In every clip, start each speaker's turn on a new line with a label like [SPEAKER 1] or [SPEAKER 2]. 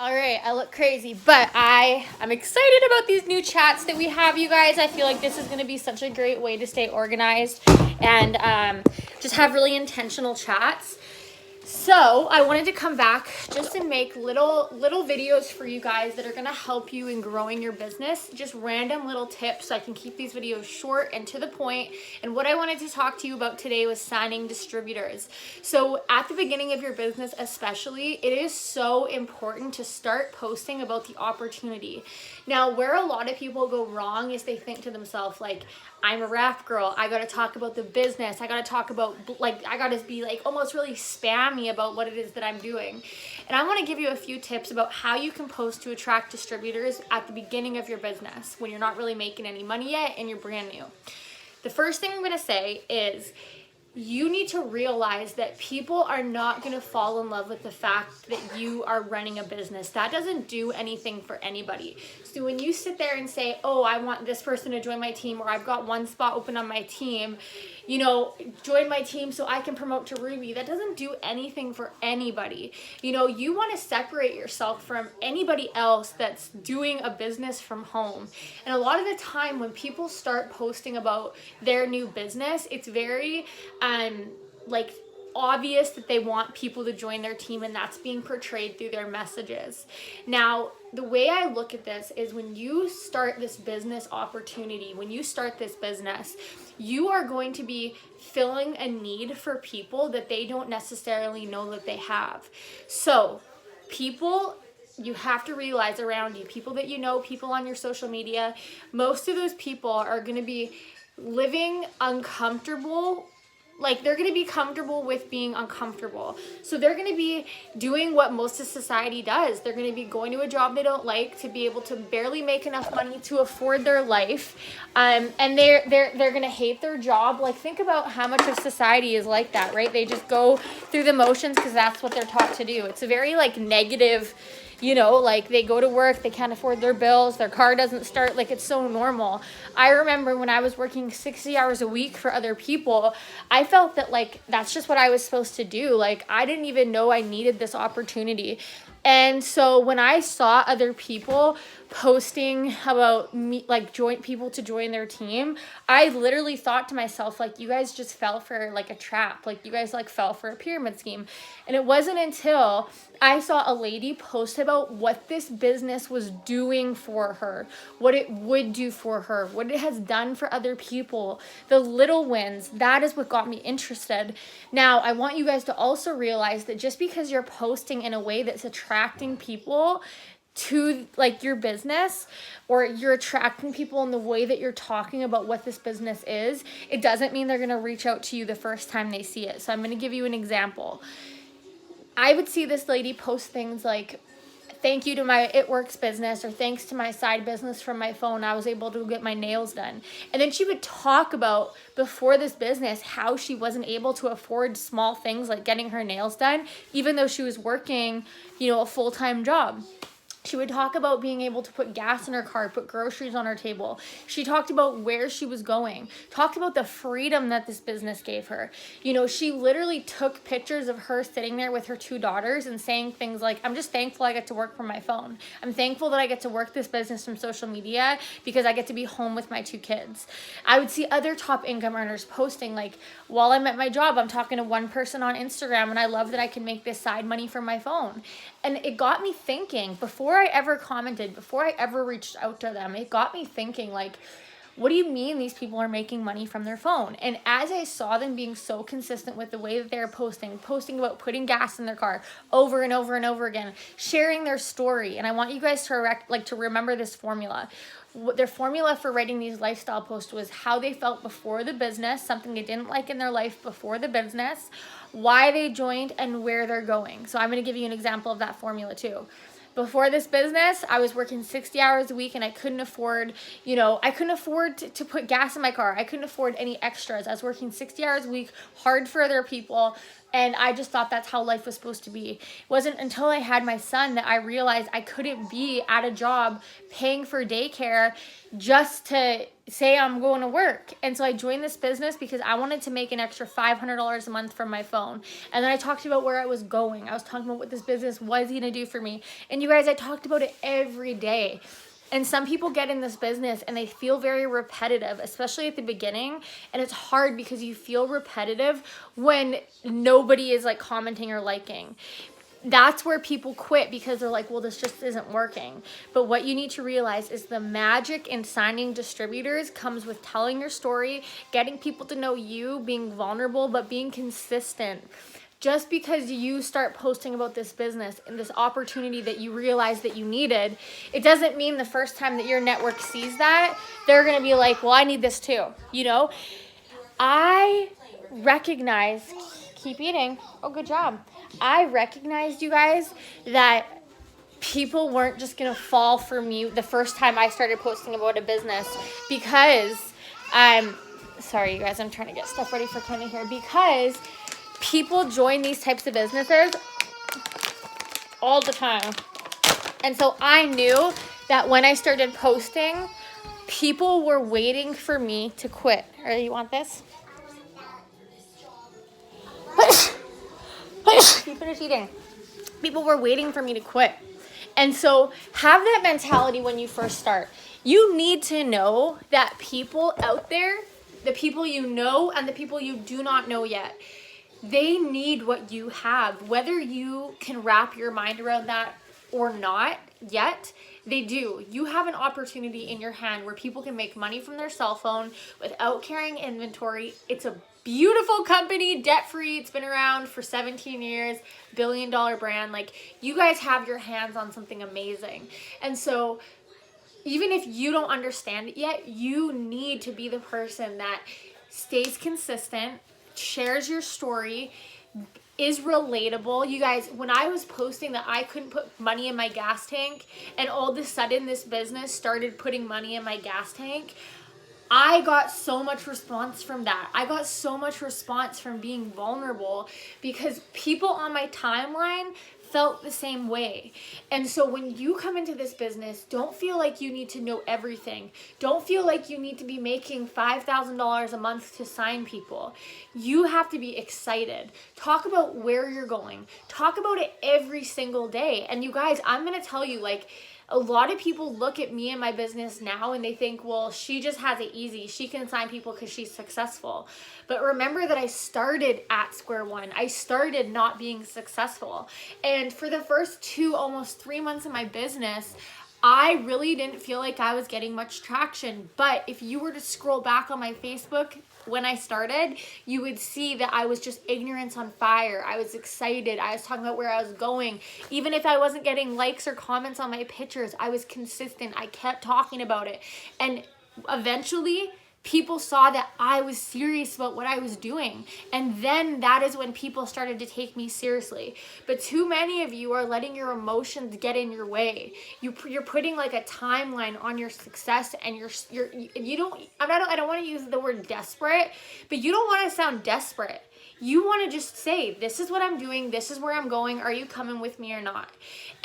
[SPEAKER 1] All right, I look crazy, but I'm excited about these new chats that we have, you guys. I feel like this is going to be such a great way to stay organized and just have really intentional chats. So I wanted to come back just and make little videos for you guys that are going to help you in growing your business. Just random little tips so I can keep these videos short and to the point. And what I wanted to talk to you about today was signing distributors. So at the beginning of your business especially, it is so important to start posting about the opportunity. Now, where a lot of people go wrong is they think to themselves like, I'm a rap girl, I gotta talk about the business, I gotta talk about, like, I gotta be like almost really spammy about what it is that I'm doing. And I wanna give you a few tips about how you can post to attract distributors at the beginning of your business when you're not really making any money yet and you're brand new. The first thing I'm gonna say is you need to realize that people are not going to fall in love with the fact that you are running a business. That doesn't do anything for anybody. So when you sit there and say, oh, I want this person to join my team, or I've got one spot open on my team, you know, join my team so I can promote to Ruby, that doesn't do anything for anybody. You know, you want to separate yourself from anybody else that's doing a business from home. And a lot of the time when people start posting about their new business, it's very like obvious that they want people to join their team, and that's being portrayed through their messages. Now, the way I look at this is when you start this business opportunity, when you start this business, you are going to be filling a need for people that they don't necessarily know that they have. So people, you have to realize around you, people that you know, people on your social media, most of those people are going to be living uncomfortable. Like, they're going to be comfortable with being uncomfortable. So they're going to be doing what most of society does. They're going to be going to a job they don't like to be able to barely make enough money to afford their life. And they're going to hate their job. Like, think about how much of society is like that, right? They just go through the motions because that's what they're taught to do. It's a very, like, negative, you know, like they go to work, they can't afford their bills, their car doesn't start, like it's so normal. I remember when I was working 60 hours a week for other people, I felt that like that's just what I was supposed to do. Like I didn't even know I needed this opportunity. And so when I saw other people posting about me, like people to join their team, I literally thought to myself, like, you guys just fell for like a trap. Like you guys like fell for a pyramid scheme. And it wasn't until I saw a lady post about what this business was doing for her, what it would do for her, what it has done for other people, the little wins. That is what got me interested. Now, I want you guys to also realize that just because you're posting in a way that's attracting people to like your business, or you're attracting people in the way that you're talking about what this business is, it doesn't mean they're going to reach out to you the first time they see it. So I'm going to give you an example. I would see this lady post things like, thank you to my It Works business, or thanks to my side business from my phone, I was able to get my nails done. And then she would talk about before this business how she wasn't able to afford small things like getting her nails done, even though she was working, you know, a full-time job. She would talk about being able to put gas in her car, put groceries on her table. She talked about where she was going, talked about the freedom that this business gave her. You know, she literally took pictures of her sitting there with her two daughters and saying things like, I'm just thankful I get to work from my phone. I'm thankful that I get to work this business from social media because I get to be home with my two kids. I would see other top income earners posting like, while I'm at my job, I'm talking to one person on Instagram and I love that I can make this side money from my phone. And it got me thinking, before I ever commented, before I ever reached out to them, it got me thinking like, what do you mean these people are making money from their phone? And as I saw them being so consistent with the way that they're posting about putting gas in their car over and over and over again, sharing their story. And I want you guys to remember this formula. Their formula for writing these lifestyle posts was how they felt before the business, something they didn't like in their life before the business, why they joined, and where they're going. So I'm going to give you an example of that formula too. Before this business, I was working 60 hours a week and I couldn't afford, to put gas in my car. I couldn't afford any extras. I was working 60 hours a week, hard for other people. And I just thought that's how life was supposed to be. It wasn't until I had my son that I realized I couldn't be at a job paying for daycare just to say I'm going to work. And so I joined this business because I wanted to make an extra $500 a month from my phone. And then I talked about where I was going. I was talking about what this business was going to do for me. And you guys, I talked about it every day. And some people get in this business and they feel very repetitive, especially at the beginning. And it's hard because you feel repetitive when nobody is like commenting or liking. That's where people quit because they're like, well, this just isn't working. But what you need to realize is the magic in signing distributors comes with telling your story, getting people to know you, being vulnerable, but being consistent. Just because you start posting about this business and this opportunity that you realize that you needed, it doesn't mean the first time that your network sees that, they're going to be like, well, I need this too. You know, I recognize, keep eating. Oh, good job. I recognized, you guys, that people weren't just going to fall for me the first time I started posting about a business because sorry, you guys, I'm trying to get stuff ready for Kenny here, because people join these types of businesses all the time. And so I knew that when I started posting, people were waiting for me to quit. Or you want this? You finish eating. People were waiting for me to quit. And so have that mentality when you first start. You need to know that people out there, the people you know and the people you do not know yet, they need what you have. Whether you can wrap your mind around that or not yet, they do. You have an opportunity in your hand where people can make money from their cell phone without carrying inventory. It's a beautiful company, debt-free. It's been around for 17 years, billion-dollar brand. Like, you guys have your hands on something amazing. And so even if you don't understand it yet, you need to be the person that stays consistent, shares your story, is relatable. You guys, when I was posting that I couldn't put money in my gas tank and all of a sudden this business started putting money in my gas tank, I got so much response from that. I got so much response from being vulnerable because people on my timeline felt the same way. And so when you come into this business, don't feel like you need to know everything. Don't feel like you need to be making $5,000 a month to sign people. You have to be excited. Talk about where you're going. Talk about it every single day. And you guys, I'm going to tell you, like, a lot of people look at me and my business now and they think, well, she just has it easy. She can sign people because she's successful. But remember that I started at square one. I started not being successful. And for the first almost 3 months of my business, I really didn't feel like I was getting much traction. But if you were to scroll back on my Facebook when I started, you would see that I was just ignorance on fire. I was excited. I was talking about where I was going. Even if I wasn't getting likes or comments on my pictures, I was consistent. I kept talking about it. And eventually, people saw that I was serious about what I was doing. And then that is when people started to take me seriously. But too many of you are letting your emotions get in your way. You're putting like a timeline on your success, and I don't want to use the word desperate, but you don't want to sound desperate. You want to just say, this is what I'm doing. This is where I'm going. Are you coming with me or not?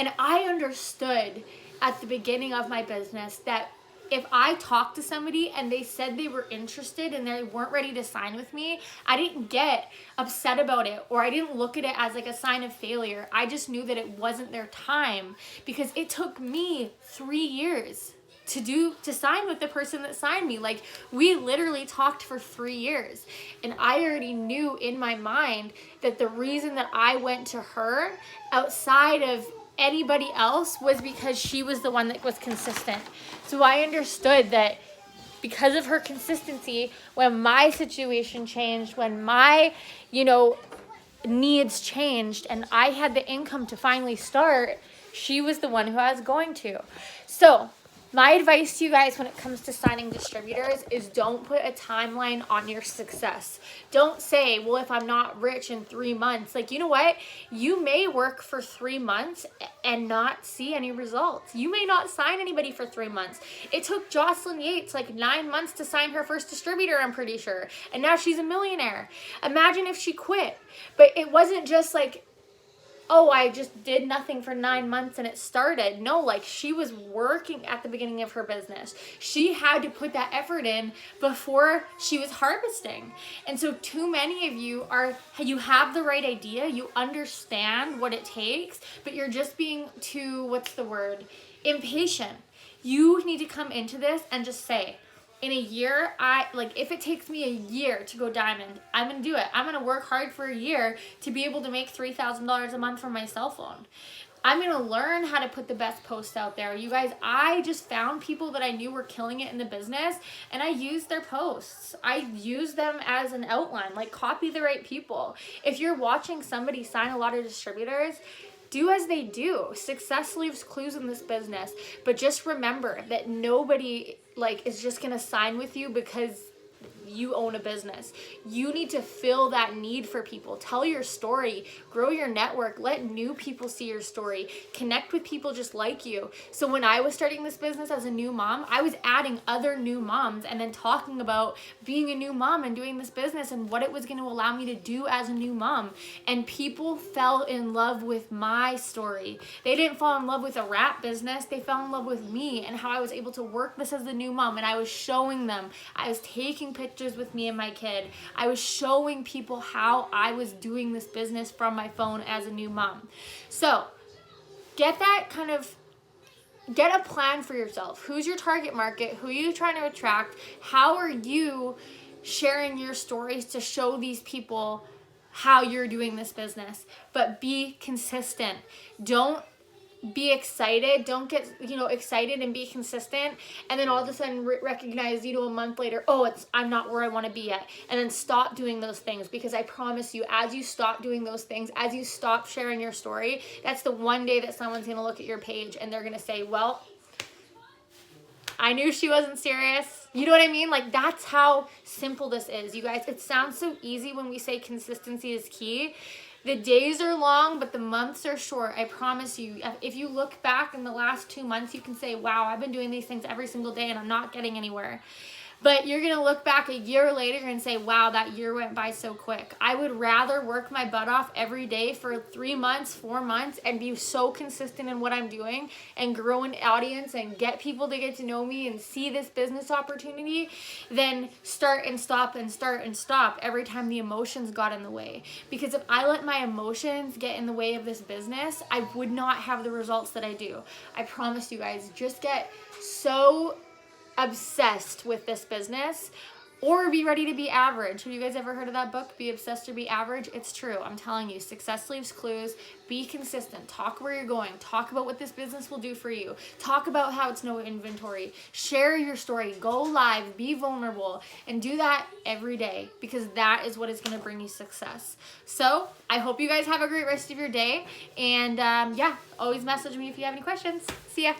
[SPEAKER 1] And I understood at the beginning of my business that if I talked to somebody and they said they were interested and they weren't ready to sign with me, I didn't get upset about it, or I didn't look at it as like a sign of failure. I just knew that it wasn't their time, because it took me 3 years to sign with the person that signed me. Like, we literally talked for 3 years, and I already knew in my mind that the reason that I went to her outside of anybody else was because she was the one that was consistent. So I understood that because of her consistency, when my situation changed, when my, needs changed, and I had the income to finally start, she was the one who I was going to. So my advice to you guys when it comes to signing distributors is don't put a timeline on your success. Don't say, well, if I'm not rich in 3 months, like, you know what? You may work for 3 months and not see any results. You may not sign anybody for 3 months. It took Jocelyn Yates like 9 months to sign her first distributor, I'm pretty sure. And now she's a millionaire. Imagine if she quit. But it wasn't just like oh, I just did nothing for 9 months and it started. No, like she was working at the beginning of her business. She had to put that effort in before she was harvesting. And so too many of you you have the right idea, you understand what it takes, but you're just being too, what's the word? Impatient. You need to come into this and just say, in a year, if it takes me a year to go diamond, I'm going to do it. I'm going to work hard for a year to be able to make $3,000 a month from my cell phone. I'm going to learn how to put the best posts out there. You guys, I just found people that I knew were killing it in the business, and I used their posts. I used them as an outline, like copy the right people. If you're watching somebody sign a lot of distributors, do as they do. Success leaves clues in this business, but just remember that nobody is just gonna sign with you because you own a business. You need to fill that need for people. Tell your story, grow your network, let new people see your story, connect with people just like you. So when I was starting this business as a new mom, I was adding other new moms and then talking about being a new mom and doing this business and what it was going to allow me to do as a new mom. And people fell in love with my story. They didn't fall in love with a wrap business. They fell in love with me and how I was able to work this as the new mom. And I was showing them, I was taking pictures with me and my kid. I was showing people how I was doing this business from my phone as a new mom. So get a plan for yourself. Who's your target market? Who are you trying to attract? How are you sharing your stories to show these people how you're doing this business? But be consistent. Don't be excited. Don't get, excited and be consistent. And then all of a sudden recognize, a month later, I'm not where I want to be yet. And then stop doing those things, because I promise you, as you stop doing those things, as you stop sharing your story, that's the one day that someone's going to look at your page and they're going to say, well, I knew she wasn't serious. You know what I mean? That's how simple this is, you guys. It sounds so easy when we say consistency is key. The days are long, but the months are short. I promise you. If you look back in the last 2 months, you can say, wow, I've been doing these things every single day and I'm not getting anywhere. But you're going to look back a year later and say, wow, that year went by so quick. I would rather work my butt off every day for 3 months, 4 months, and be so consistent in what I'm doing and grow an audience and get people to get to know me and see this business opportunity than start and stop and start and stop every time the emotions got in the way. Because if I let my emotions get in the way of this business, I would not have the results that I do. I promise you guys, just get so obsessed with this business, or be ready to be average. Have you guys ever heard of that book, Be Obsessed or Be Average? It's true. I'm telling you, success leaves clues. Be consistent. Talk where you're going. Talk about what this business will do for you. Talk about how it's no inventory. Share your story. Go live. Be vulnerable. And do that every day, because that is what is going to bring you success. So I hope you guys have a great rest of your day. And always message me if you have any questions. See ya.